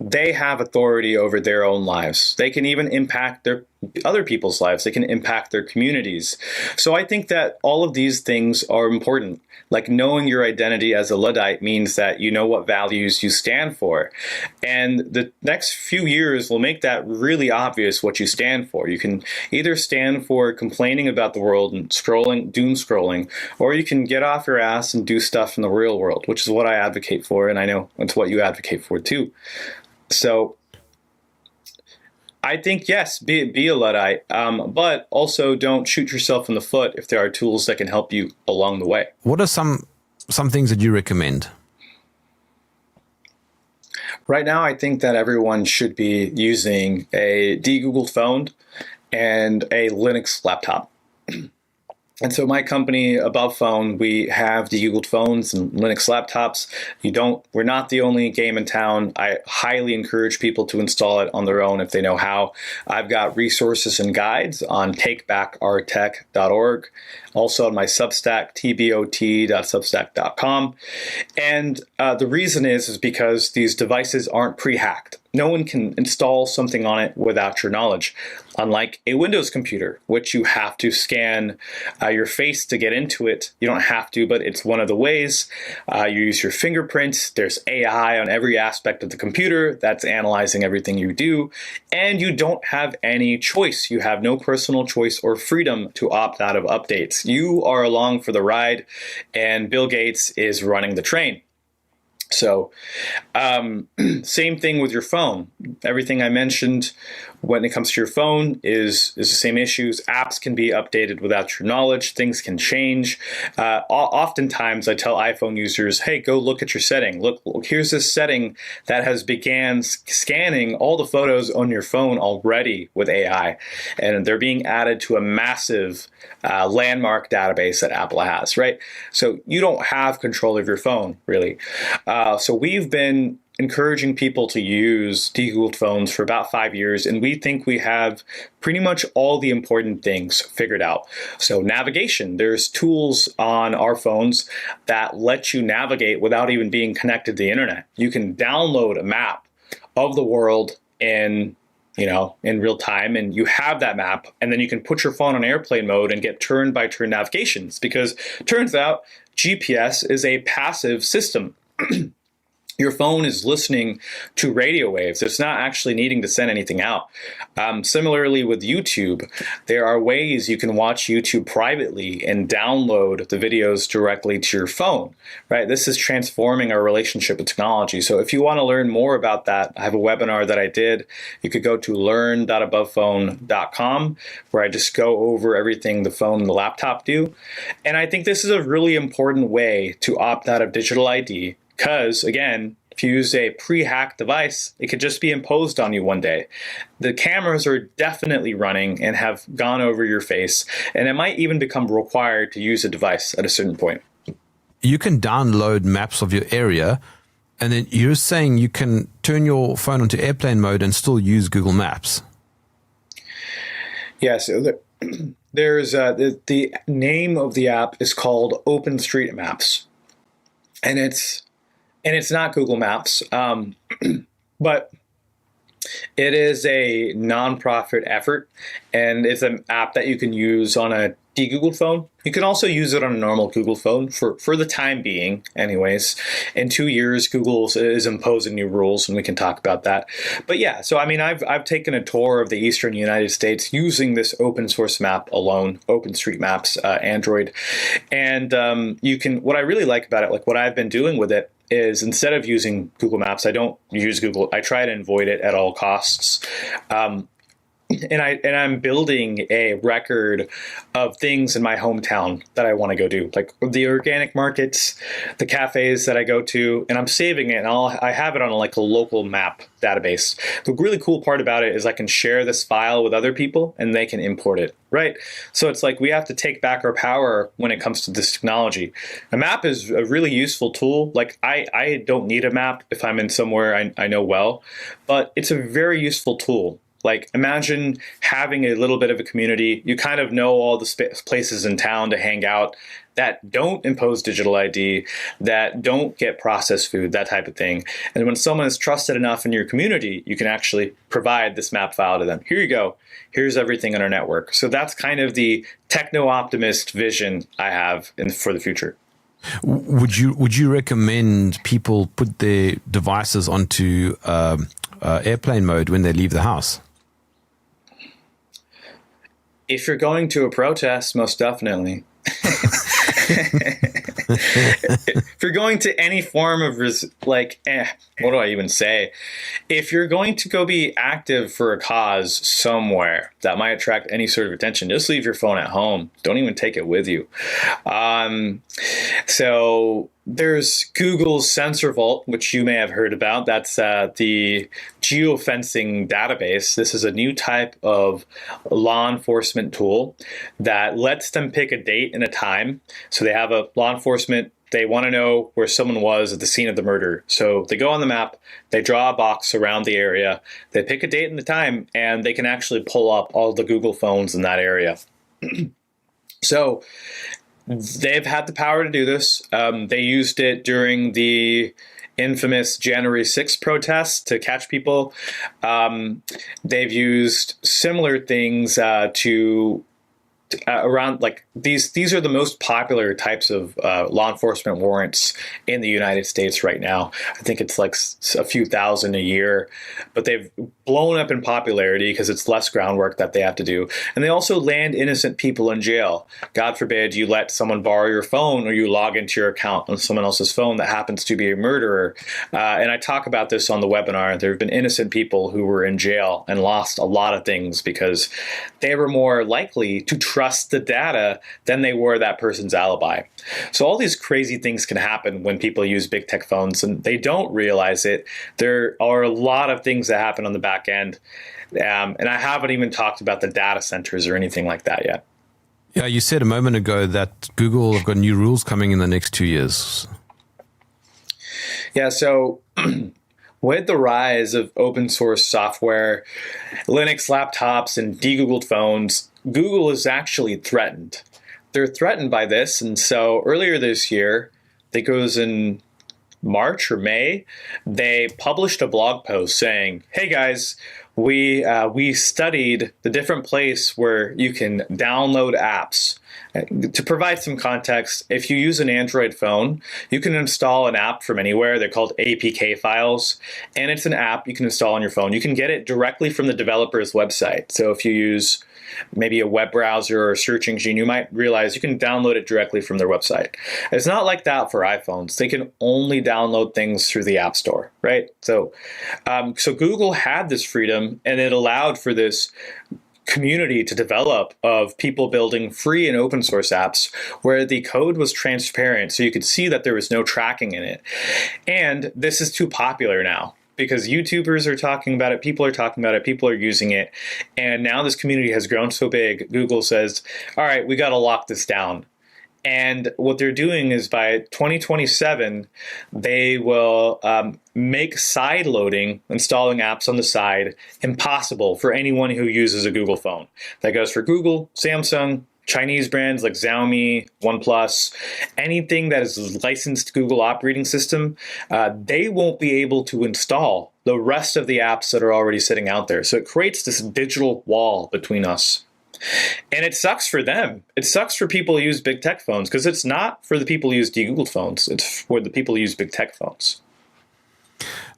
S2: They have authority over their own lives. They can even impact their other people's lives. They can impact their communities. So I think that all of these things are important. Like knowing your identity as a Luddite means that you know what values you stand for. And the next few years will make that really obvious what you stand for. You can either stand for complaining about the world and doom scrolling, or you can get off your ass and do stuff in the real world, which is what I advocate for. And I know it's what you advocate for too. So I think, yes, be a Luddite, but also don't shoot yourself in the foot if there are tools that can help you along the way.
S1: What are some things that you recommend?
S2: Right now, I think that everyone should be using a de-Googled phone and a Linux laptop. And so my company, Above Phone, we have de-Googled phones and Linux laptops. We're not the only game in town. I highly encourage people to install it on their own if they know how. I've got resources and guides on takebackourtech.org. Also on my Substack, tbot.substack.com. And the reason is because these devices aren't pre-hacked. No one can install something on it without your knowledge. Unlike a Windows computer, which you have to scan your face to get into it. You don't have to, but it's one of the ways. You use your fingerprints. There's AI on every aspect of the computer that's analyzing everything you do. And you don't have any choice. You have no personal choice or freedom to opt out of updates. You are along for the ride, and Bill Gates is running the train. So same thing with your phone. Everything I mentioned when it comes to your phone is the same issues. Apps can be updated without your knowledge. Things can change. Oftentimes I tell iPhone users, hey, go look at your setting. Look, here's this setting that has began scanning all the photos on your phone already with AI. And they're being added to a massive landmark database that Apple has, right? So you don't have control of your phone, really. So we've been encouraging people to use de-Googled phones for about 5 years, and we think we have pretty much all the important things figured out. So navigation, there's tools on our phones that let you navigate without even being connected to the internet. You can download a map of the world in real time, and you have that map, and then you can put your phone on airplane mode and get turn-by-turn navigations, because turns out GPS is a passive system. Your phone is listening to radio waves. It's not actually needing to send anything out. Similarly with YouTube, there are ways you can watch YouTube privately and download the videos directly to your phone, right? This is transforming our relationship with technology. So if you want to learn more about that, I have a webinar that I did. You could go to learn.abovephone.com, where I just go over everything the phone and the laptop do. And I think this is a really important way to opt out of digital ID. Because, again, if you use a pre-hacked device, it could just be imposed on you one day. The cameras are definitely running and have gone over your face, and it might even become required to use a device at a certain point.
S1: You can download maps of your area, and then you're saying you can turn your phone onto airplane mode and still use Google Maps.
S2: Yeah, so there's the name of the app is called OpenStreetMaps, and it's not Google Maps, but it is a nonprofit effort, and it's an app that you can use on a de-Googled phone. You can also use it on a normal Google phone for the time being, anyways. In 2 years, Google is imposing new rules, and we can talk about that. But yeah, so I mean, I've taken a tour of the eastern United States using this open source map alone, OpenStreetMaps, Android, and what I really like about it, like what I've been doing with it, is instead of using Google Maps, I don't use Google. I try to avoid it at all costs. And I'm building a record of things in my hometown that I want to go do, like the organic markets, the cafes that I go to, and I'm saving it, and I have it on a local map database. The really cool part about it is I can share this file with other people, and they can import it, right? So it's like we have to take back our power when it comes to this technology. A map is a really useful tool. Like I don't need a map if I'm in somewhere I know well, but it's a very useful tool. Like, imagine having a little bit of a community. You kind of know all the places in town to hang out that don't impose digital ID, that don't get processed food, that type of thing. And when someone is trusted enough in your community, you can actually provide this map file to them. Here you go. Here's everything on our network. So that's kind of the techno-optimist vision I have for the future.
S1: Would you recommend people put their devices onto airplane mode when they leave the house?
S2: If you're going to a protest, most definitely. If you're going to any form of what do I even say? If you're going to go be active for a cause somewhere that might attract any sort of attention, just leave your phone at home. Don't even take it with you. So There's Google's Sensor Vault, which you may have heard about. That's the geofencing database. This is a new type of law enforcement tool that lets them pick a date and a time. So they have a law enforcement, they want to know where someone was at the scene of the murder. So they go on the map, they draw a box around the area, they pick a date and the time, and they can actually pull up all the Google phones in that area. So they've had the power to do this. They used it during the infamous January 6th protests to catch people. They've used similar things to around, like, these are the most popular types of law enforcement warrants in the United States right now. I think it's like a few thousand a year, but they've blown up in popularity because it's less groundwork that they have to do. And they also land innocent people in jail. God forbid you let someone borrow your phone or you log into your account on someone else's phone that happens to be a murderer. And I talk about this on the webinar. There have been innocent people who were in jail and lost a lot of things because they were more likely to trust the data than they were that person's alibi. So all these crazy things can happen when people use big tech phones and they don't realize it. There are a lot of things that happen on the back end. And I haven't even talked about the data centers or anything like that yet.
S1: Yeah, you said a moment ago that Google have got new rules coming in the next 2 years.
S2: Yeah, so with the rise of open source software, Linux laptops, and de-Googled phones, Google is actually threatened. They're threatened by this. And so earlier this year, I think it was in March or May, they published a blog post saying, hey guys, we studied the different place where you can download apps. To provide some context, if you use an Android phone, you can install an app from anywhere. They're called APK files, and it's an app you can install on your phone. You can get it directly from the developer's website. So if you use maybe a web browser or a search engine, you might realize you can download it directly from their website. It's not like that for iPhones. They can only download things through the App Store, right? So Google had this freedom, and it allowed for this community to develop of people building free and open source apps where the code was transparent so you could see that there was no tracking in it. And this is too popular now because YouTubers are talking about it, people are talking about it, people are using it. And now this community has grown so big, Google says, all right, we got to lock this down. And what they're doing is by 2027, they will make side loading, installing apps on the side, impossible for anyone who uses a Google phone. That goes for Google, Samsung, Chinese brands like Xiaomi, OnePlus, anything that is licensed Google operating system, they won't be able to install the rest of the apps that are already sitting out there. So it creates this digital wall between us. And it sucks for them. It sucks for people who use big tech phones because it's not for the people who use de-Googled phones. It's for the people who use big tech phones.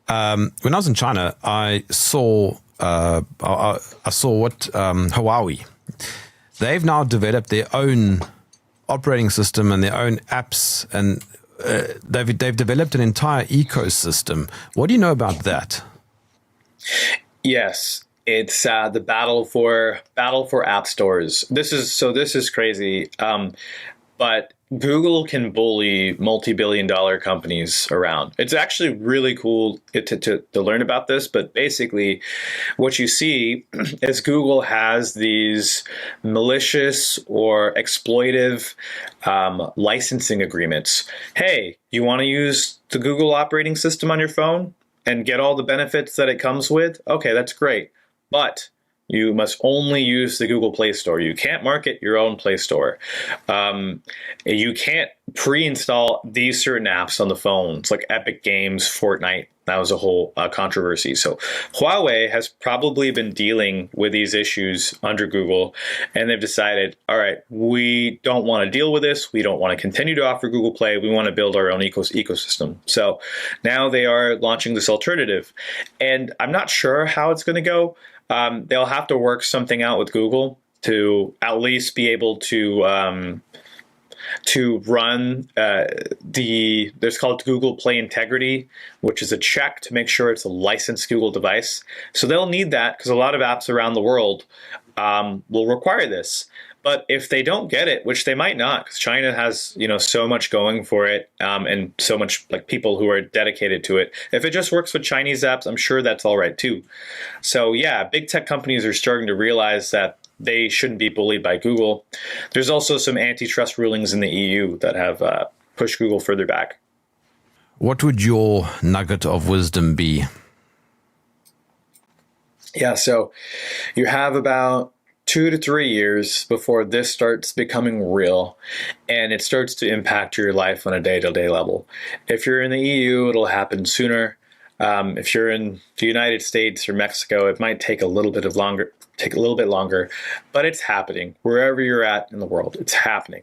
S1: When I was in China, I saw what Huawei. They've now developed their own operating system and their own apps, and they've developed an entire ecosystem. What do you know about that?
S2: Yes. It's the battle for app stores. This is crazy, but Google can bully multi-billion-dollar companies around. It's actually really cool to learn about this. But basically, what you see is Google has these malicious or exploitive licensing agreements. Hey, you want to use the Google operating system on your phone and get all the benefits that it comes with? Okay, that's great. But you must only use the Google Play Store. You can't market your own Play Store. You can't pre-install these certain apps on the phones, like Epic Games, Fortnite. That was a whole controversy. So Huawei has probably been dealing with these issues under Google, and they've decided, all right, we don't want to deal with this. We don't want to continue to offer Google Play. We want to build our own ecosystem. So now they are launching this alternative, and I'm not sure how it's going to go. They'll have to work something out with Google to at least be able to run there's called Google Play Integrity, which is a check to make sure it's a licensed Google device. So they'll need that because a lot of apps around the world will require this. But if they don't get it, which they might not, because China has, so much going for it, and so much like people who are dedicated to it. If it just works with Chinese apps, I'm sure that's all right too. So yeah, big tech companies are starting to realize that they shouldn't be bullied by Google. There's also some antitrust rulings in the EU that have pushed Google further back.
S1: What would your nugget of wisdom be?
S2: Yeah, so you have about 2 to 3 years before this starts becoming real, and it starts to impact your life on a day-to-day level. If you're in the EU, it'll happen sooner. If you're in the United States or Mexico, it might take a little bit longer, but it's happening. Wherever you're at in the world, it's happening.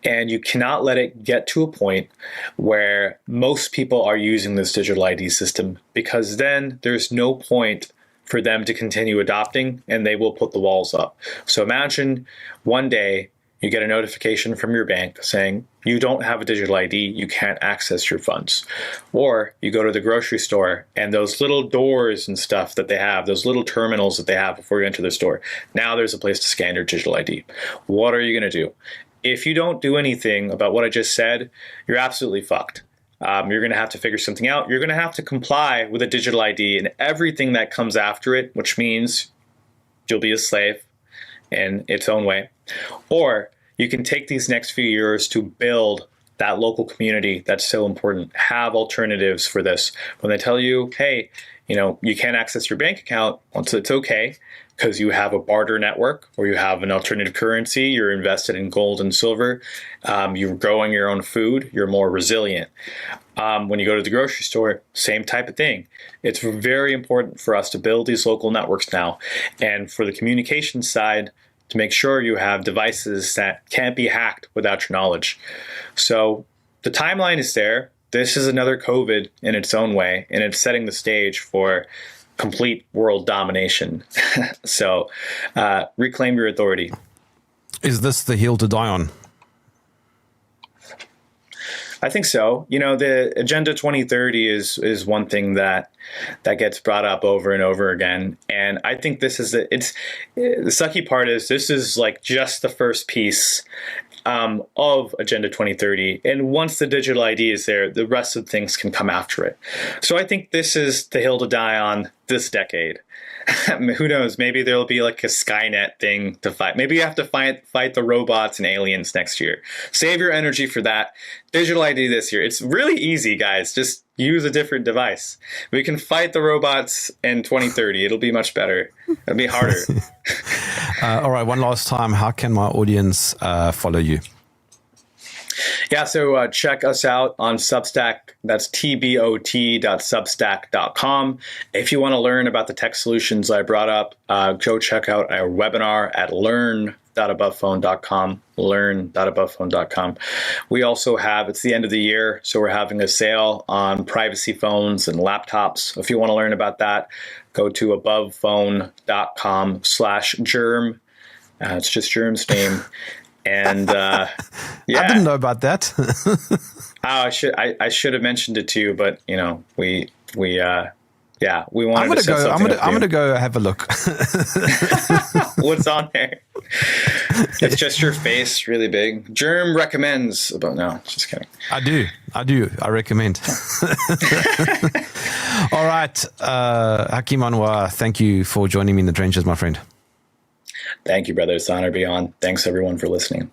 S2: And you cannot let it get to a point where most people are using this digital ID system, because then there's no point for them to continue adopting, and they will put the walls up. So imagine one day you get a notification from your bank saying you don't have a digital ID, you can't access your funds. Or you go to the grocery store and those little doors and stuff that they have, those little terminals that they have before you enter the store, now there's a place to scan your digital ID. What are you going to do? If you don't do anything about what I just said, you're absolutely fucked. You're going to have to figure something out. You're going to have to comply with a digital ID and everything that comes after it, which means you'll be a slave in its own way. Or you can take these next few years to build that local community that's so important. Have alternatives for this. When they tell you, hey, you can't access your bank account, well, it's okay, because you have a barter network or you have an alternative currency, you're invested in gold and silver, you're growing your own food, you're more resilient. When you go to the grocery store, same type of thing. It's very important for us to build these local networks now. And for the communication side, to make sure you have devices that can't be hacked without your knowledge. So the timeline is there. This is another COVID in its own way, and it's setting the stage for complete world domination. So reclaim your authority.
S1: Is this the hill to die on?
S2: I think so. The Agenda 2030 is one thing that gets brought up over and over again. And I think this is the sucky part is this is like just the first piece of Agenda 2030. And once the digital ID is there, the rest of things can come after it. So I think this is the hill to die on this decade. Who knows? Maybe there'll be like a Skynet thing to fight. Maybe you have to fight the robots and aliens next year. Save your energy for that. Digital ID this year. It's really easy, guys. Just use a different device. We can fight the robots in 2030. It'll be much better. It'll be harder.
S1: All right. One last time. How can my audience follow you?
S2: Yeah, so check us out on Substack. That's tbot.substack.com. If you want to learn about the tech solutions I brought up, go check out our webinar at learn.abovephone.com, learn.abovephone.com. We also have, it's the end of the year, so we're having a sale on privacy phones and laptops. If you want to learn about that, go to abovephone.com/Jerm. It's just Jerm's name. And yeah,
S1: I didn't know about that.
S2: I should have mentioned it to you, but we wanted to set something up.
S1: I'm gonna go have a look.
S2: What's on there? It's just your face, really big. Jerm recommends. But no, just kidding.
S1: I do. I recommend. All right, Hakeem Anwar, thank you for joining me in the trenches, my friend.
S2: Thank you, brother. It's an honor to be on. Thanks, everyone, for listening.